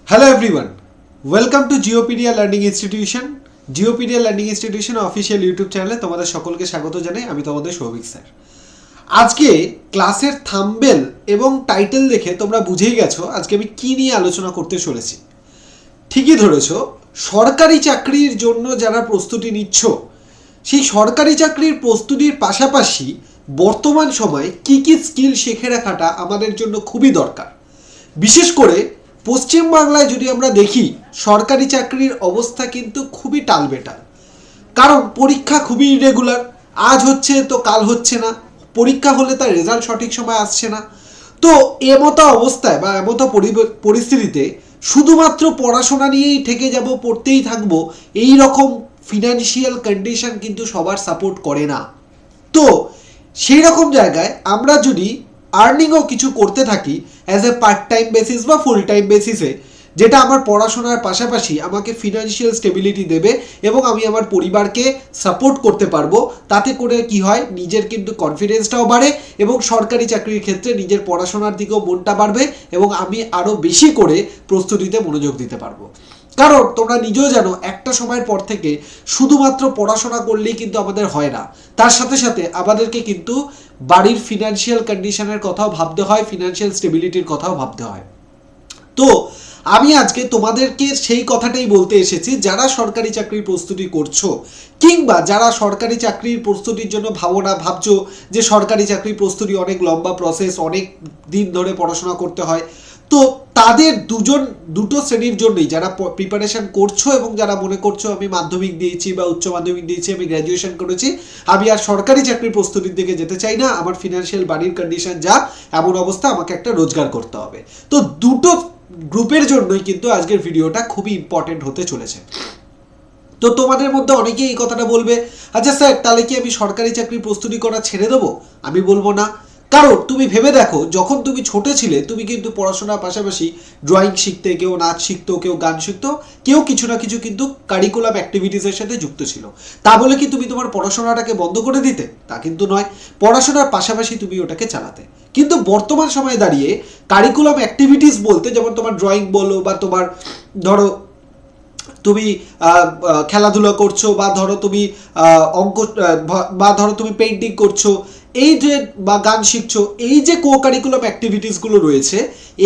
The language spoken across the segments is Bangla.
Hello everyone, welcome to Geopedia Learning Institution. Geopedia Learning Institution official YouTube চ্যানেলে তোমাদের সকলকে স্বাগত জানাই। আমি তোমাদের সৌভিক স্যার। আজকে ক্লাসের থাম্বনেল এবং টাইটেল দেখে তোমরা বুঝেই গেছো আজকে আমি কি নিয়ে আলোচনা করতে চলেছি। ঠিকই ধরেছো, সরকারি চাকরির জন্য যারা প্রস্তুতি নিচ্ছ সেই সরকারি চাকরির প্রস্তুতির পাশাপাশি বর্তমান সময়ে কি কি স্কিল শিখে রাখাটা আমাদের জন্য খুবই দরকার। বিশেষ করে পশ্চিমবাংলায় যদি আমরা দেখি সরকারি চাকরির অবস্থা কিন্তু খুবই টালবেটাল, কারণ পরীক্ষা খুবই ইরেগুলার, আজ হচ্ছে তো কাল হচ্ছে না, পরীক্ষা হলে তার রেজাল্ট সঠিক সময় আসছে না। তো এমতো অবস্থায় বা এমতো পরিস্থিতিতে শুধুমাত্র পড়াশোনা নিয়েই থেকে যাব, পড়তেই থাকবো, এই রকম ফিনান্সিয়াল কন্ডিশন কিন্তু সবার সাপোর্ট করে না। তো সেই রকম জায়গায় আমরা যদি আর্নিংও কিছু করতে থাকি as a part time basis বা ফুল টাইম বেসিসে, যেটা আমার পড়াশোনার পাশাপাশি আমাকে ফিনান্সিয়াল স্টেবিলিটি দেবে এবং আমি আমার পরিবারকে সাপোর্ট করতে পারবো, তাতে করে কি হয়, নিজের কিন্তু কনফিডেন্সটাও বাড়ে এবং সরকারি চাকরির ক্ষেত্রে নিজের পড়াশোনার দিকেও মনটা বাড়বে এবং আমি আরও বেশি করে প্রস্তুতিতে মনোযোগ দিতে পারবো। কারণ তোমরা নিজেও জানো একটা সময়ের পর থেকে শুধুমাত্র পড়াশোনা করলেই কিন্তু আমাদের হয় না, তার সাথে সাথে আমাদেরকে কিন্তু বাড়ির ফিনান্সিয়াল কন্ডিশনের কথাও ভাবতে হয়, ফিনান্সিয়াল স্টেবিলিটির কথাও ভাবতে হয়। তো আমি আজকে তোমাদেরকে সেই কথাটাই বলতে এসেছি, যারা সরকারি চাকরির প্রস্তুতি করছো কিংবা যারা সরকারি চাকরির প্রস্তুতির জন্য ভাবছো যে সরকারি চাকরির প্রস্তুতি অনেক লম্বা প্রসেস, অনেক দিন ধরে পড়াশোনা করতে হয়। তো তাদের দুটো শ্রেণীর জন্যই, যারা প্রিপারেশন করছো এবং যারা মনে করছো আমি মাধ্যমিক দিয়েছি বা উচ্চ মাধ্যমিক দিয়েছি, আমি গ্র্যাজুয়েশন করেছি, আমি আর সরকারি চাকরির প্রস্তুতির দিকে যেতে চাই না, আমার ফিনান্সিয়াল বাড়ির কন্ডিশন যা, এমন অবস্থা আমাকে একটা রোজগার করতে হবে। তো দুটো গ্রুপের জন্যই কিন্তু আজকের ভিডিওটা খুবই ইম্পর্টেন্ট হতে চলেছে। তো তোমাদের মধ্যে অনেকেই এই কথাটা বলবে, আচ্ছা স্যার তাহলে কি আমি সরকারি চাকরির প্রস্তুতি করা ছেড়ে দেবো? আমি বলবো না। কারণ তুমি ভেবে দেখো, যখন তুমি ছোট ছিলে তুমি কিন্তু পড়াশোনার পাশাপাশি ড্রয়িং শিখতে, কেউ নাচ শিখতো, কেউ গান শিখতো, কেউ কিছু না কিছু কিন্তু কারিকুলাম অ্যাক্টিভিটিসের সাথে যুক্ত ছিল। তা বলে কি তুমি তোমার পড়াশোনাটাকে বন্ধ করে দিতে? তা কিন্তু নয়, পড়াশোনার পাশাপাশি তুমি ওটাকে চালাতে। কিন্তু বর্তমান সময়ে দাঁড়িয়ে কারিকুলাম অ্যাক্টিভিটিস বলতে যেমন তোমার ড্রয়িং বলো, বা তোমার ধরো তুমি খেলাধুলা করছো, বা ধরো তুমি অঙ্ক, বা ধরো তুমি পেন্টিং করছো, এই যে বা গান শিখছো, এই যে কো কারিকুলাম অ্যাক্টিভিটিসগুলো রয়েছে,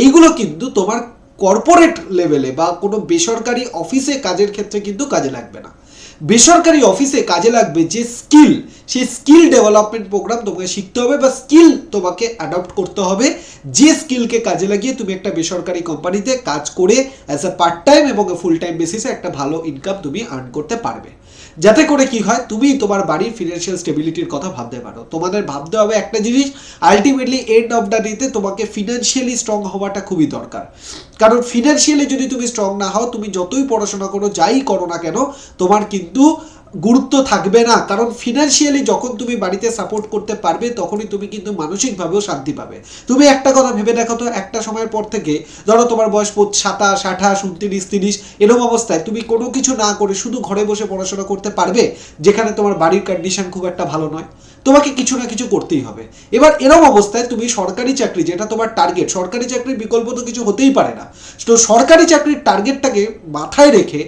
এইগুলো কিন্তু তোমার কর্পোরেট লেভেলে বা কোনো বেসরকারি অফিসে কাজের ক্ষেত্রে কিন্তু কাজে লাগবে না। বেসরকারি অফিসে কাজে লাগবে যে স্কিল, সেই স্কিল ডেভেলপমেন্ট প্রোগ্রাম তোমাকে শিখতে হবে বা স্কিল তোমাকে অ্যাডপ্ট করতে হবে, যে স্কিলকে কাজে লাগিয়ে তুমি একটা বেসরকারি কোম্পানিতে কাজ করে অ্যাজ এ পার্ট টাইম এবং ফুল টাইম বেসিসে একটা ভালো ইনকাম তুমি আর্ন করতে পারবে, যাতে করে কি হয়, তুমি তোমার বাড়ির ফিনান্সিয়াল স্টেবিলিটির কথা ভাবতে পারো। তোমাদের ভাবতে হবে একটা জিনিস, আলটিমেটলি এন্ড অফ দ্য ডেতে তোমাকে ফিনান্সিয়ালি স্ট্রং হওয়াটা খুবই দরকার। কারণ ফিনান্সিয়ালি যদি তুমি স্ট্রং না হও, তুমি যতই পড়াশোনা করো, যাই করো না কেন, তোমার কিন্তু গুরুত্ব থাকবে না। কারণ ফিনান্সিয়ালি যখন তুমি বাড়িতে সাপোর্ট করতে পারবে, তখনই তুমি কিন্তু মানসিকভাবেও শান্তি পাবে। তুমি একটা কথা ভেবে দেখো তো, একটা সময়ের পর থেকে ধরো তোমার বয়স 27, 28, 29, 30, এরকম অবস্থায় তুমি কোনো কিছু না করে শুধু ঘরে বসে পড়াশোনা করতে পারবে, যেখানে তোমার বাড়ির কন্ডিশন খুব একটা ভালো নয়? তোমাকে কিছু না কিছু করতেই হবে। এবার এরকম অবস্থায় তুমি সরকারি চাকরি, যেটা তোমার টার্গেট, সরকারি চাকরির বিকল্প তো কিছু হতেই পারে না, তো সরকারি চাকরির টার্গেটটাকে মাথায় রেখে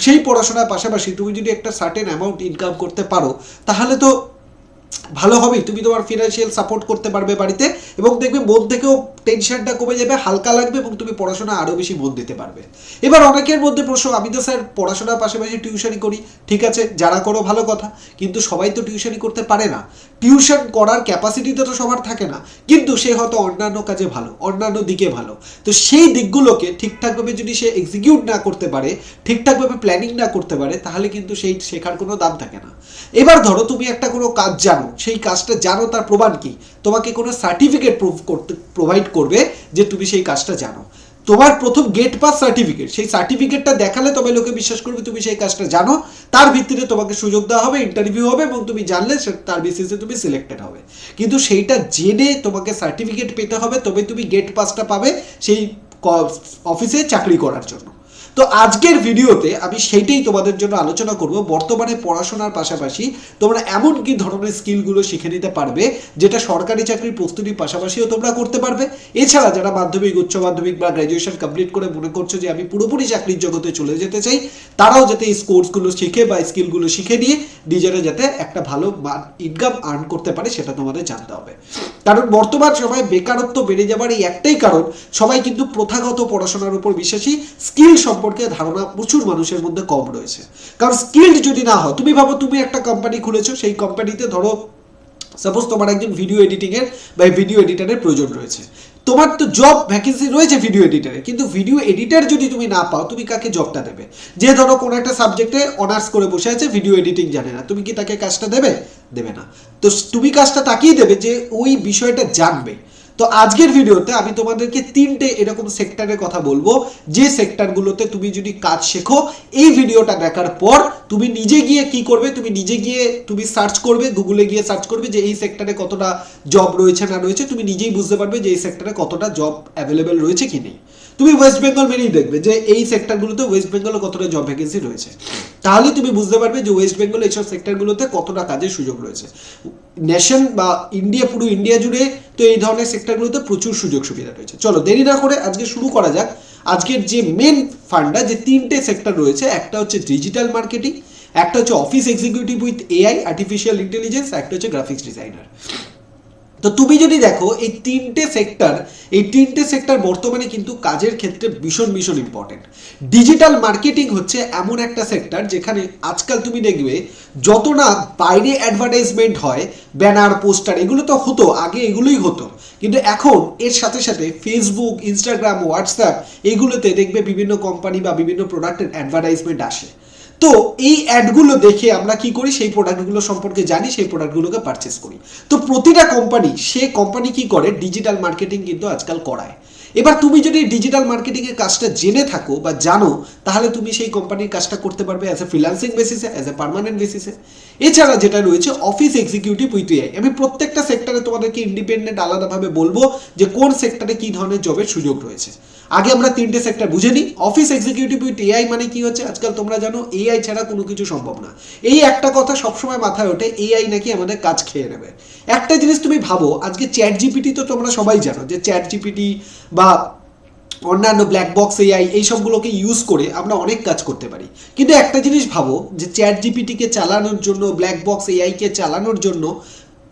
সেই পড়াশোনার পাশাপাশি তুমি যদি একটা সার্টেন অ্যামাউন্ট ইনকাম করতে পারো, তাহলে তো ভালো হবেই। তুমি তোমার ফিনান্সিয়াল সাপোর্ট করতে পারবে বাড়িতে, এবং দেখবে মন থেকেও টেনশনটা কমে যাবে, হালকা লাগবে এবং তুমি পড়াশোনা আরও বেশি মন দিতে পারবে। এবার অনেকের মধ্যে প্রশ্ন, আমি তো স্যার পড়াশোনার পাশাপাশি টিউশনি করি। ঠিক আছে, যারা করো ভালো কথা, কিন্তু সবাই তো টিউশনি করতে পারে না। টিউশন করার ক্যাপাসিটিটা তো সবার থাকে না, কিন্তু সে হয়তো অন্যান্য কাজে ভালো, অন্যান্য দিকে ভালো। তো সেই দিকগুলোকে ঠিকঠাকভাবে যদি সে এক্সিকিউট না করতে পারে, ঠিকঠাকভাবে প্ল্যানিং না করতে পারে, তাহলে কিন্তু সেই শেখার কোনো দাম থাকে না। এবার ধরো তুমি একটা কোনো কাজ জানো, সেই কাজটা জানো, তার প্রমাণ কি? তোমাকে কোনো সার্টিফিকেট প্রোভাইড করবে যে তুমি সেই কাজটা জানো। তোমার প্রথম গেট পাস সার্টিফিকেট, সেই সার্টিফিকেটটা দেখালে তবে লোকে বিশ্বাস করবে তুমি সেই কাজটা জানো। তার ভিত্তিতে তোমাকে সুযোগ দেওয়া হবে, ইন্টারভিউ হবে এবং তুমি জানলে তার বেসিসে তুমি সিলেক্টেড হবে। কিন্তু সেইটা জেনে তোমাকে সার্টিফিকেট পেতে হবে, তবে তুমি গেট পাসটা পাবে সেই অফিসে চাকরি করার জন্য। তো তো আজকের ভিডিওতে আমি সেইটাই তোমাদের জন্য আলোচনা করব। বর্তমানে পড়াশোনার পাশাপাশি তোমরা এমন কি ধরনের স্কিলগুলো শিখে নিতে পারবে যেটা সরকারি চাকরির প্রস্তুতির পাশাপাশিও তোমরা করতে পারবে। এছাড়া যারা মাধ্যমিক, উচ্চ মাধ্যমিক বা গ্র্যাজুয়েশন কমপ্লিট করে মনে করছো যে আমি পুরোপুরি চাকরির জগতে চলে যেতে চাই, তারাও যাতে এই কোর্সগুলো শিখে বা স্কিলগুলো শিখে নিয়ে নিজেরা যাতে একটা ভালো ইনকাম আর্ন করতে পারে সেটা তোমাদের জানতে হবে। কারণ বর্তমান সময়ে বেকারত্ব বেড়ে যাবার এই একটাই কারণ, সবাই কিন্তু প্রথাগত পড়াশোনার উপর বিশ্বাসী, স্কিল সম্পর্কে ধারণা প্রচুর মানুষের মধ্যে কম রয়েছে। কারণ স্কিল যদি না হয়, তুমি ভাবো তুমি একটা কোম্পানি খুলেছো, সেই কোম্পানিতে ধরো সাপোজ তোমার একজন ভিডিও এডিটিং এর বা ভিডিও এডিটরের প্রয়োজন রয়েছে, তোমার তো জব ভ্যাকেন্সি রয়েছে ভিডিও এডিটরে, কিন্তু ভিডিও এডিটর যদি তুমি না পাও, তুমি কাকে জবটা দেবে? যে ধরো কোনো একটা সাবজেক্টে অনার্স করে বসে আছে, ভিডিও এডিটিং জানে না, তুমি কি তাকে কাজটা দেবে? দেবে না। তো তুমি কাজটা তাকিয়ে দেবে যে ওই বিষয়টা জানবে। তো আজকের ভিডিওতে আমি তোমাদেরকে তিনটে এরকম সেক্টরের কথা বলবো, যে সেক্টরগুলোতে তুমি যদি কাজ শেখো, এই ভিডিওটা দেখার পর তুমি নিজে গিয়ে কি করবে, তুমি সার্চ করবে, গুগলে গিয়ে সার্চ করবে যে এই সেক্টরে কতটা জব রয়েছে না রয়েছে, তুমি নিজেই বুঝতে পারবে যে এই সেক্টরে কতটা জব অ্যাভেলেবেল রয়েছে কি নেই। তুমি ওয়েস্ট বেঙ্গল মেনেই দেখবে যে এই সেক্টরগুলোতে ওয়েস্ট বেঙ্গলে কতটা জব ভ্যাকেন্সি রয়েছে, তাহলে তুমি বুঝতে পারবে যে ওয়েস্ট বেঙ্গল এইসব সেক্টরগুলোতে কতটা কাজের সুযোগ রয়েছে। নেশন বা ইন্ডিয়া, পুরো ইন্ডিয়া জুড়ে তো এই ধরনের সেক্টরগুলোতে প্রচুর সুযোগ সুবিধা রয়েছে। চলো দেরি না করে আজকে শুরু করা যাক। আজকের যে মেন ফান্ডা, যে তিনটে সেক্টর রয়েছে, একটা হচ্ছে ডিজিটাল মার্কেটিং, একটা হচ্ছে office executive with AI, artificial intelligence, একটা হচ্ছে গ্রাফিক্স ডিজাইনার। তো তুমি যদি দেখো এই তিনটে সেক্টর বর্তমানে কিন্তু কাজের ক্ষেত্রে ভীষণ ভীষণ ইম্পর্টেন্ট। ডিজিটাল মার্কেটিং হচ্ছে এমন একটা সেক্টর যেখানে আজকাল তুমি দেখবে যত না বাইরে অ্যাডভার্টাইজমেন্ট হয়, ব্যানার, পোস্টার, এগুলো তো হতো আগে, এগুলোই হতো, কিন্তু এখন এর সাথে সাথে ফেসবুক, ইনস্টাগ্রাম, হোয়াটসঅ্যাপ, এগুলোতে দেখবে বিভিন্ন কোম্পানি বা বিভিন্ন প্রোডাক্টের অ্যাডভার্টাইজমেন্ট আসে। তো এই অ্যাডগুলো দেখে আমরা কি করি, সেই প্রোডাক্টগুলো সম্পর্কে জানি, সেই প্রোডাক্টগুলোকে পারচেস করি। তো প্রতিটা কোম্পানি কি করে, ডিজিটাল মার্কেটিং কিন্তু আজকাল করায়। এবার তুমি যদি ডিজিটাল মার্কেটিং এর কাজটা জেনে থাকো বা জানো, তাহলে তুমি সেই কোম্পানির কাজটা করতে পারবে অ্যাজ এ ফ্রিল্যান্সিং বেসিসে, অ্যাজ এ পার্মানেন্ট বেসিসে। এছাড়া যেটা রয়েছে অফিস এক্সিকিউটিভ উইথ এআই। আমি প্রত্যেকটা সেক্টরে তোমাদেরকে ইন্ডিপেন্ডেন্ট আলাদাভাবে বলবো যে কোন সেক্টরে কি ধরনের জবের সুযোগ রয়েছে। আগে আমরা তিনটে সেক্টর বুঝে নিই। অফিস এক্সিকিউটিভ উইথ এআই মানে কি হচ্ছে, আজকাল তোমরা জানো এআই ছাড়া কোনো কিছু সম্ভব না। এই একটা কথা সবসময় মাথায় ওঠে, এআই নাকি আমাদের কাজ খেয়ে নেবে। একটা জিনিস তুমি ভাবো, আজকে চ্যাট জিপিটি তো তোমরা সবাই জানো যে চ্যাট জিপিটি বা অন্যান্য ব্ল্যাক বক্স এআই, এই সবগুলোকে ইউজ করে আমরা অনেক কাজ করতে পারি। কিন্তু একটা জিনিস ভাবো যে চ্যাট জিপিটিকে চালানোর জন্য, ব্ল্যাক বক্স এআইকে চালানোর জন্য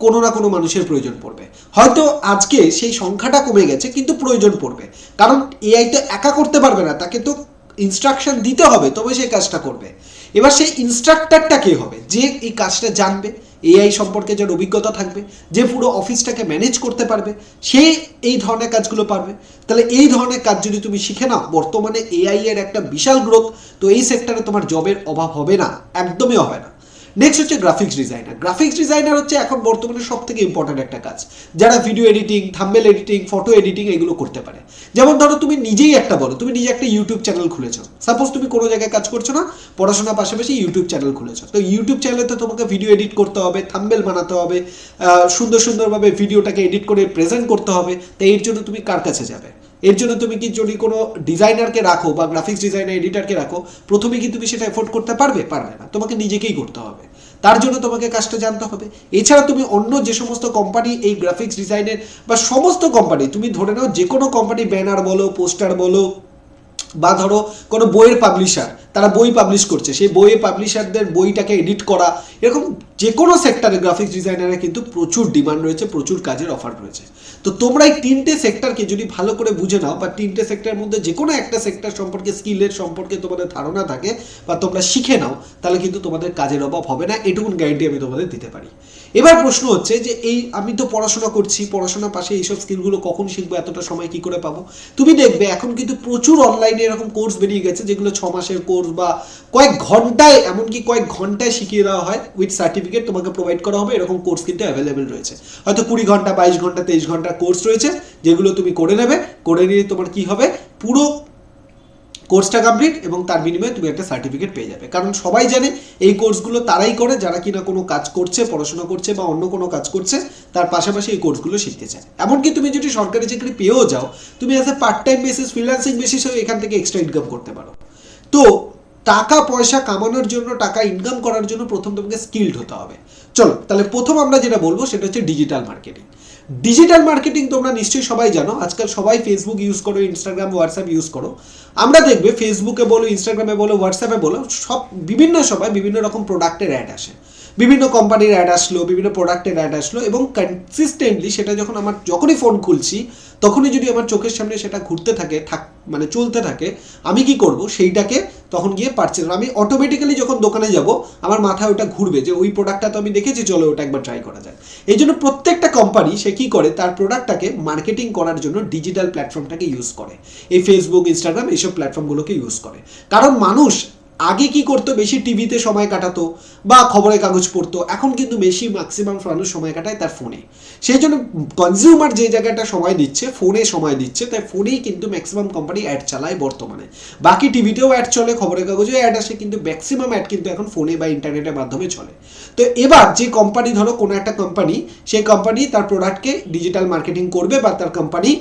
কোনো না কোনো মানুষের প্রয়োজন পড়বে। হয়তো আজকে সেই সংখ্যাটা কমে গেছে, কিন্তু প্রয়োজন পড়বে। কারণ এআই তো একা করতে পারবে না, তাকে তো ইনস্ট্রাকশন দিতে হবে, তবে সেই কাজটা করবে। এবার সেই ইনস্ট্রাক্টরটা কে হবে, যে এই কাজটা জানবে, এআই সম্পর্কে যার অভিজ্ঞতা থাকবে, যে পুরো অফিসটাকে ম্যানেজ করতে পারবে, সে এই ধরনের কাজগুলো পারবে। তাহলে এই ধরনের কাজ যদি তুমি শিখে নাও, বর্তমানে এআই এর একটা বিশাল গ্রোথ, তো এই সেক্টরে তোমার জবের অভাব হবে না, একদমই হবে না। নেক্সট হচ্ছে গ্রাফিক্স ডিজাইনার। গ্রাফিক্স ডিজাইনার হচ্ছে এখন বর্তমানে সব থেকে ইম্পর্টেন্ট একটা কাজ, যারা video editing, thumbnail editing, photo editing এগুলো করতে পারে। যেমন ধরো তুমি নিজেই তুমি নিজে একটা ইউটিউব চ্যানেল খুলেছো, সাপোজ তুমি কোনো জায়গায় কাজ করছো না, পড়াশোনার পাশাপাশি ইউটিউব চ্যানেল খুলেছো। তো ইউটিউব চ্যানেলে তো তোমাকে ভিডিও এডিট করতে হবে, থাম্বনেল বানাতে হবে, সুন্দরভাবে ভিডিওটাকে এডিট করে প্রেজেন্ট করতে হবে। তাই এর জন্য তুমি কার কাছে যাবে? এর জন্য তুমি কি যদি কোনো ডিজাইনারকে রাখো বা গ্রাফিক্স ডিজাইনার, এডিটারকে রাখো, প্রথমে কি তুমি সেটা এফোর্ড করতে পারবে? পারবে না, তোমাকে নিজেকেই করতে হবে। তার জন্য তোমাকে কাজটা জানতে হবে। এছাড়া তুমি অন্য যে সমস্ত কোম্পানি এই গ্রাফিক্স ডিজাইনের বা সমস্ত কোম্পানি, তুমি ধরে নাও যে কোনো কোম্পানি, ব্যানার বলো, পোস্টার বলো, বা ধরো কোনো বইয়ের পাবলিশার, তারা বই পাবলিশ করছে, সেই বইয়ের পাবলিশারদের বইটাকে এডিট করা, এরকম যে কোনো সেক্টরে গ্রাফিক্স ডিজাইনারের কিন্তু প্রচুর ডিমান্ড রয়েছে, প্রচুর কাজের অফার রয়েছে। তো তোমরা এই তিনটে সেক্টরকে যদি ভালো করে বুঝে নাও, বা তিনটে সেক্টরের মধ্যে যে কোনো একটা সেক্টর সম্পর্কে, স্কিলের সম্পর্কে তোমাদের ধারণা থাকে বা তোমরা শিখে নাও, তাহলে কিন্তু তোমাদের কাজের অভাব হবে না, এটুকুন গ্যারান্টি আমি তোমাদের দিতে পারি। এবার প্রশ্ন হচ্ছে যে এই আমি তো পড়াশোনা করছি, পড়াশোনার পাশে এইসব স্কিলগুলো কখন শিখবো, এতটা সময় কি করে পাবো? তুমি দেখবে এখন কিন্তু প্রচুর অনলাইনে এরকম কোর্স বেরিয়ে গেছে, যেগুলো 6 মাসের কোর্স বা কয়েক ঘন্টায় শিখিয়ে দেওয়া হয়, উইথ সার্টিফিকেট তোমাকে প্রোভাইড করা হবে। এরকম কোর্স কিন্তু অ্যাভেলেবেল রয়েছে, হয়তো 20 ঘন্টা, 22 ঘন্টা, 23 ঘন্টার কোর্স রয়েছে, যেগুলো তুমি করে নেবে। করে নিয়ে তোমার কি হবে, পুরো কোর্সটা কমপ্লিট এবং তার বিনিময়ে তুমি একটা সার্টিফিকেট পেয়ে যাবে। কারণ সবাই জানে এই কোর্সগুলো তারাই করে যারা কিনা কোনো কাজ করছে, পড়াশোনা করছে বা অন্য কোনো কাজ করছে, তার পাশাপাশি এই কোর্সগুলো শিখতে চায়। এমনকি তুমি যদি সরকারি চাকরি পেয়েও যাও, তুমি as a part time basis, freelancing বেসিসেও এখান থেকে এক্সট্রা ইনকাম করতে পারো। তো টাকা পয়সা কামানোর জন্য, টাকা ইনকাম করার জন্য প্রথম তোমাকে স্কিলড হতে হবে। চলো তাহলে প্রথম আমরা যেটা বলবো সেটা হচ্ছে ডিজিটাল মার্কেটিং। ডিজিটাল মার্কেটিং তোমরা নিশ্চয়ই সবাই জানো, আজকাল সবাই ফেসবুক ইউজ করো, ইনস্টাগ্রাম, হোয়াটসঅ্যাপ ইউজ করো। আমরা দেখবে ফেসবুকে বলো, ইনস্টাগ্রামে বলো, হোয়াটসঅ্যাপে বলো, সব বিভিন্ন সময় বিভিন্ন রকম প্রোডাক্টের অ্যাড আসে, বিভিন্ন কোম্পানির অ্যাড আসলো, বিভিন্ন প্রোডাক্টের অ্যাড আসলো, এবং কনসিস্টেন্টলি সেটা যখন আমার যখনই ফোন খুলছি তখনই যদি আমার চোখের সামনে সেটা ঘুরতে থাকে, মানে চলতে থাকে, আমি কি করব, সেইটাকে তখন গিয়ে পারচেজ, আমি অটোমেটিক্যালি যখন দোকানে যাব আমার মাথায় ওটা ঘুরবে যে ওই প্রোডাক্টটা তো আমি দেখেছি, চলো ওটা একবার ট্রাই করা যায়। এই জন্য প্রত্যেকটা কোম্পানি সে কী করে, তার প্রোডাক্টটাকে মার্কেটিং করার জন্য ডিজিটাল প্ল্যাটফর্মটাকে ইউজ করে, এই ফেসবুক, ইনস্টাগ্রাম, এইসব প্ল্যাটফর্মগুলোকে ইউজ করে। কারণ মানুষ আগে কি করতো, বেশি টিভিতে সময় কাটাতো বা খবরের কাগজ পড়তো, এখন কিন্তু বেশি ম্যাক্সিমাম মানুষ সময় কাটায় তার ফোনে। সেই জন্য কনজিউমার যে জায়গাটা সময় দিচ্ছে, ফোনে সময় দিচ্ছে, তাই ফোনেই কিন্তু ম্যাক্সিমাম কোম্পানি অ্যাড চালায় বর্তমানে। বাকি টিভিতেও অ্যাড চলে, খবরের কাগজেও অ্যাড আসে, কিন্তু ম্যাক্সিমাম অ্যাড কিন্তু এখন ফোনে বা ইন্টারনেটের মাধ্যমে চলে। তো এবার যে কোম্পানি, ধরো কোনো একটা কোম্পানি, সেই কোম্পানি তার প্রোডাক্টকে ডিজিটাল মার্কেটিং করবে বা তার কোম্পানি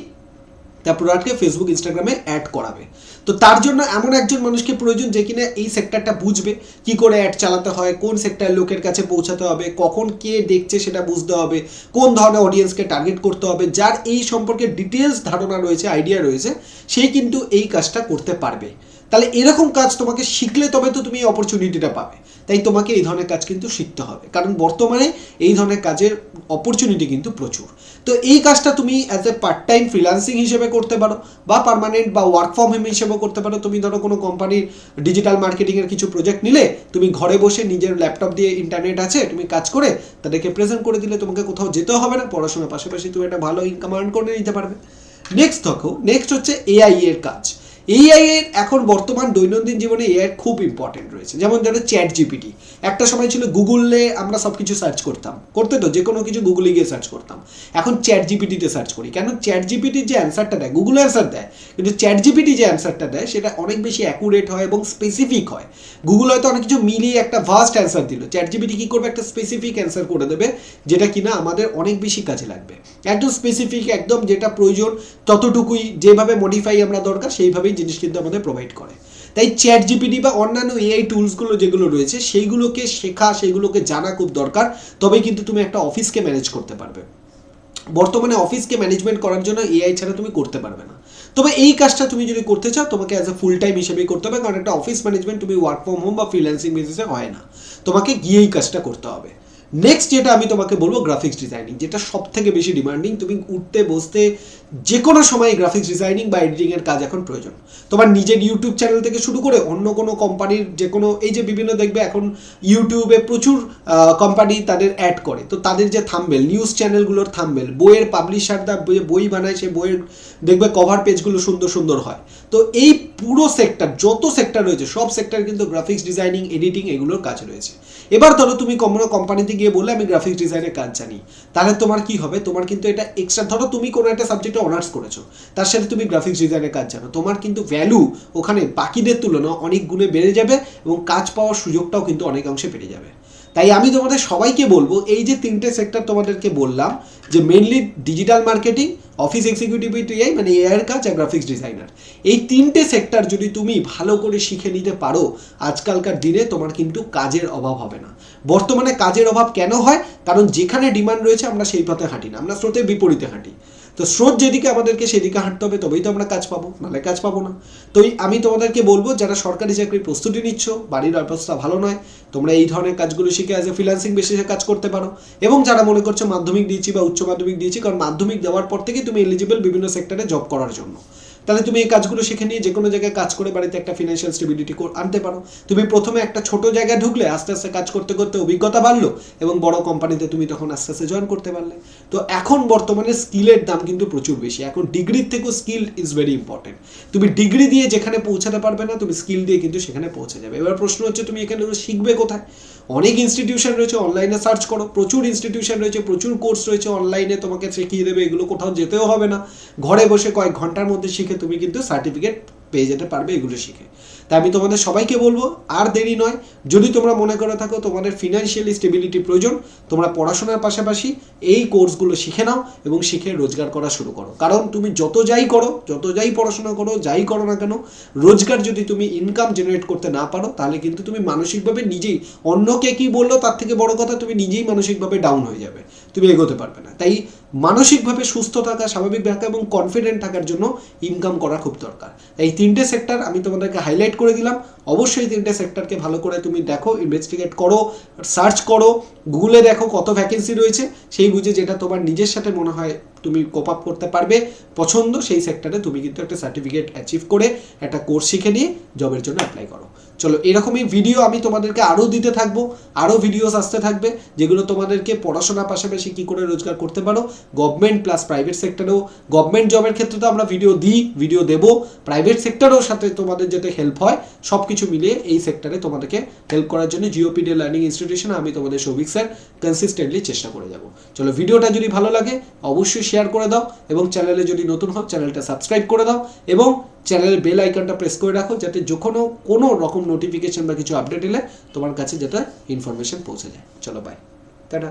তার প্রোডাক্টকে ফেসবুক, ইনস্টাগ্রামে অ্যাড করাবে। তো তার জন্য এমন একজন মানুষকে প্রয়োজন যে কিনা এই সেক্টরটা বুঝবে, কি করে অ্যাড চালাতে হয়, কোন সেক্টর লোকের কাছে পৌঁছাতে হবে, কখন কে দেখছে সেটা বুঝতে হবে, কোন ধরনের অডিয়েন্সকে টার্গেট করতে হবে, যার এই সম্পর্কে ডিটেলস ধারণা রয়েছে, আইডিয়া রয়েছে, সেই কিন্তু এই কাজটা করতে পারবে। তাহলে এরকম কাজ তোমাকে শিখলে তবে তো তুমি এই অপরচুনিটিটা পাবে। তাই তোমাকে এই ধরনের কাজ কিন্তু শিখতে হবে, কারণ বর্তমানে এই ধরনের কাজের অপরচুনিটি কিন্তু প্রচুর। তো এই কাজটা তুমি as a part time freelancing হিসেবে করতে পারো, বা পার্মানেন্ট বা ওয়ার্ক ফ্রম হোম হিসেবেও করতে পারো। তুমি ধরো কোনো কোম্পানির ডিজিটাল মার্কেটিংয়ের কিছু প্রজেক্ট নিলে, তুমি ঘরে বসে নিজের ল্যাপটপ দিয়ে, ইন্টারনেট আছে, তুমি কাজ করে তাদেরকে প্রেজেন্ট করে দিলে, তোমাকে কোথাও যেতেও হবে না, পড়াশোনার পাশাপাশি তুমি একটা ভালো ইনকাম আর্ন করে নিতে পারবে। নেক্সট হচ্ছে এআই এর কাজ। এআই এর এখন বর্তমান দৈনন্দিন জীবনে এআই খুব ইম্পর্টেন্ট রয়েছে। যেমন ধরো চ্যাট জিপিটি, একটা সময় ছিল গুগলে আমরা সব কিছু সার্চ করতে তো যে কোনো কিছু গুগলে গিয়ে সার্চ করতাম, এখন চ্যাট জিপিটিতে সার্চ করি। কেন, চ্যাট জিপিটির যে অ্যান্সারটা দেয়, গুগল অ্যান্সার দেয়, কিন্তু চ্যাট জিপিটি যে অ্যান্সারটা দেয় সেটা অনেক বেশি অ্যাকুরেট হয় এবং স্পেসিফিক হয়। গুগল হয়তো অনেক কিছু মিলিয়ে একটা ভাস্ট অ্যান্সার দিল, চ্যাট জিপিটি কী করবে, একটা স্পেসিফিক অ্যান্সার করে দেবে, যেটা কিনা আমাদের অনেক বেশি কাজে লাগবে। একদম স্পেসিফিক, একদম যেটা প্রয়োজন ততটুকুই, যেভাবে মডিফাই আমরা দরকার সেইভাবেই জিনিস কিন্তু আমাদের প্রোভাইড করে। তাই চ্যাট জিপিটি বা অন্যান্য এআই টুলসগুলো যেগুলো রয়েছে সেইগুলোকে শেখা, সেইগুলোকে জানা খুব দরকার, তবেই কিন্তু তুমি একটা অফিসকে ম্যানেজ করতে পারবে। বর্তমানে অফিসকে ম্যানেজমেন্ট করার জন্য এআই ছাড়া তুমি করতে পারবে না। তবে এই কাজটা তুমি যদি করতে চাও, তোমাকে অ্যাজ এ ফুল টাইম হিসেবেই করতে হবে, কারণ একটা অফিস ম্যানেজমেন্ট তুমি ওয়ার্ক ফ্রম হোম বা ফ্রিল্যান্সিং বেসিসে হয় না, তোমাকে গিয়েই কাজটা করতে হবে। নেক্সট যেটা আমি তোমাকে বলবো, গ্রাফিক্স ডিজাইনিং, যেটা সব থেকে বেশি ডিমান্ডিং। তুমি উঠতে বসতে যে কোনো সময় গ্রাফিক্স ডিজাইনিং বা এডিটিংয়ের কাজ এখন প্রয়োজন। তোমার নিজের ইউটিউব চ্যানেল থেকে শুরু করে অন্য কোনো কোম্পানির যে কোনো, এই যে বিভিন্ন দেখবে এখন ইউটিউবে প্রচুর কোম্পানি তাদের অ্যাড করে, তো তাদের যে থাম্বনেল, নিউজ চ্যানেলগুলোর থাম্বনেল, বইয়ের পাবলিশাররা বই বানায়, সে বইয়ের দেখবে কভার পেজগুলো সুন্দর সুন্দর হয়। তো এই পুরো সেক্টর, যত সেক্টর রয়েছে সব সেক্টর কিন্তু গ্রাফিক্স ডিজাইনিং, এডিটিং এগুলোর কাজ রয়েছে। এবার ধরো তুমি কোনো কোম্পানিতে গিয়ে বললে আমি গ্রাফিক্স ডিজাইনের কাজ জানি, তাহলে তোমার কি হবে, তোমার কিন্তু এটা এক্সট্রা, ধরো তুমি কোনো একটা সাবজেক্টে অনার্স করেছো, তার সাথে তুমি গ্রাফিক্স ডিজাইনের কাজ জানো, তোমার কিন্তু ভ্যালু ওখানে বাকিদের তুলনায় অনেক গুণে বেড়ে যাবে এবং কাজ পাওয়ার সুযোগটাও কিন্তু অনেক অংশে বেড়ে যাবে। তাই আমি তোমাদের সবাইকে বলবো, এই যে তিনটে সেক্টর তোমাদেরকে বললাম, যে mainly digital marketing, office executive AI মানে এআইয়ের কাজ, আর গ্রাফিক্স ডিজাইনার, এই তিনটে সেক্টর যদি তুমি ভালো করে শিখে নিতে পারো, আজকালকার দিনে তোমার কিন্তু কাজের অভাব হবে না। বর্তমানে কাজের অভাব কেন হয়, কারণ যেখানে ডিমান্ড রয়েছে আমরা সেই পথে হাঁটি না, আমরা স্রোতের বিপরীতে হাঁটি। তো স্রোত যেদিকে আমাদেরকে সেদিকে হাঁটতে হবে, তবেই তো আমরা কাজ পাবো, নাহলে কাজ পাবো না। তো আমি তোমাদেরকে বলবো, যারা সরকারি চাকরির প্রস্তুতি নিচ্ছ, বাড়ির অবস্থা ভালো নয়, তোমরা এই ধরনের কাজগুলো শিখে অ্যাজ এ ফ্রিল্যান্সিং বেসিসে কাজ করতে পারো। এবং যারা মনে করছো মাধ্যমিক দিয়েছি বা উচ্চ মাধ্যমিক দিয়েছি, কারণ মাধ্যমিক দেওয়ার পর থেকে তুমি এলিজিবল বিভিন্ন সেক্টরে জব করার জন্য, তাহলে তুমি এই কাজগুলো শিখে নিয়ে যে কোনো জায়গায় কাজ করে বাড়িতে একটা ফিনান্সিয়াল স্টেবিলিটি আনতে পারো। তুমি প্রথমে একটা ছোট জায়গায় ঢুকলে, আস্তে আস্তে কাজ করতে করতে অভিজ্ঞতা বাড়লো এবং বড় কোম্পানিতে তুমি তখন আস্তে আস্তে জয়েন করতে পারলে। তো এখন বর্তমানে স্কিলের দাম কিন্তু প্রচুর বেশি, এখন ডিগ্রির থেকেও স্কিল ইজ ভেরি ইম্পর্টেন্ট। তুমি ডিগ্রি দিয়ে যেখানে পৌঁছাতে পারবে না, তুমি স্কিল দিয়ে কিন্তু সেখানে পৌঁছে যাবে। এবার প্রশ্ন হচ্ছে তুমি এখানে শিখবে কোথায়? অনেক ইনস্টিটিউশন রয়েছে, অনলাইনে সার্চ করো, প্রচুর ইনস্টিটিউশন রয়েছে, প্রচুর কোর্স রয়েছে অনলাইনে, তোমাকে শিখিয়ে দেবে, এগুলো কোথাও যেতেও হবে না, ঘরে বসে কয়েক ঘন্টার মধ্যে শিখে তুমি কিন্তু সার্টিফিকেট পেয়ে যেতে পারবে এগুলো শিখে। তাই আমি তোমাদের সবাইকে বলবো আর দেরি নয়, যদি তোমরা মনে করে থাকো তোমাদের ফিনান্সিয়ালি স্টেবিলিটি প্রয়োজন, তোমরা পড়াশোনার পাশাপাশি এই কোর্সগুলো শিখে নাও এবং শিখে রোজগার করা শুরু করো। কারণ তুমি যত যাই করো, যত যাই পড়াশোনা করো, যাই করো না কেন, রোজগার যদি তুমি ইনকাম জেনারেট করতে না পারো, তাহলে কিন্তু তুমি মানসিকভাবে নিজেই, অন্যকে কি বললো তার থেকে বড় কথা, তুমি নিজেই মানসিকভাবে ডাউন হয়ে যাবে, তুমি এগোতে পারবে না। তাই মানসিকভাবে সুস্থ থাকা, স্বাভাবিক থাকা এবং কনফিডেন্ট থাকার জন্য ইনকাম করা খুব দরকার। এই 3টে সেক্টর আমি তোমাদেরকে হাইলাইট করে দিলাম। অবশ্যই 3টে সেক্টরকে ভালো করে তুমি দেখো, ইনভেস্টিগেট করো, সার্চ করো, গুগলে দেখো কত ভ্যাকেন্সি রয়েছে, সেই বুঝে যেটা তোমার নিজের সাথে মনে হয় তুমি কোপ আপ করতে পারবে, পছন্দ, সেই সেক্টরে তুমি কিন্তু একটা সার্টিফিকেট অ্যাচিভ করে একটা কোর্স শিখে নিয়ে জবের জন্য অ্যাপ্লাই করো। চলো, এরকমই ভিডিও আমি তোমাদেরকে আরও দিতে থাকবো, আরও ভিডিওস আসতে থাকবে যেগুলো তোমাদেরকে পড়াশোনার পাশাপাশি কী করে রোজগার করতে পারো, গভর্নমেন্ট প্লাস প্রাইভেট সেক্টরেও। গভর্নমেন্ট জবের ক্ষেত্রে তো আমরা ভিডিও দিই, ভিডিও দেবো, প্রাইভেট সেক্টরেও সাথে তোমাদের যাতে হেল্প হয়, সব কিছু মিলিয়ে এই সেক্টরে তোমাদেরকে হেল্প করার জন্য জিওপিডিয়া লার্নিং ইনস্টিটিউশন আমি তোমাদের সৌভিক স্যার কনসিস্টেন্টলি চেষ্টা করে যাব। চলো, ভিডিওটা যদি ভালো লাগে অবশ্যই শেয়ার করে দাও এবং চ্যানেলে যদি নতুন হও চ্যানেলটা সাবস্ক্রাইব করে দাও এবং চ্যানেলের বেল আইকনটা প্রেস করে রাখো, যাতে যখনও কোনো রকম নোটিফিকেশন বা কিছু আপডেট এলে তোমার কাছে যাতে ইনফরমেশন পৌঁছে যায়। চলো, বাই, টাটা।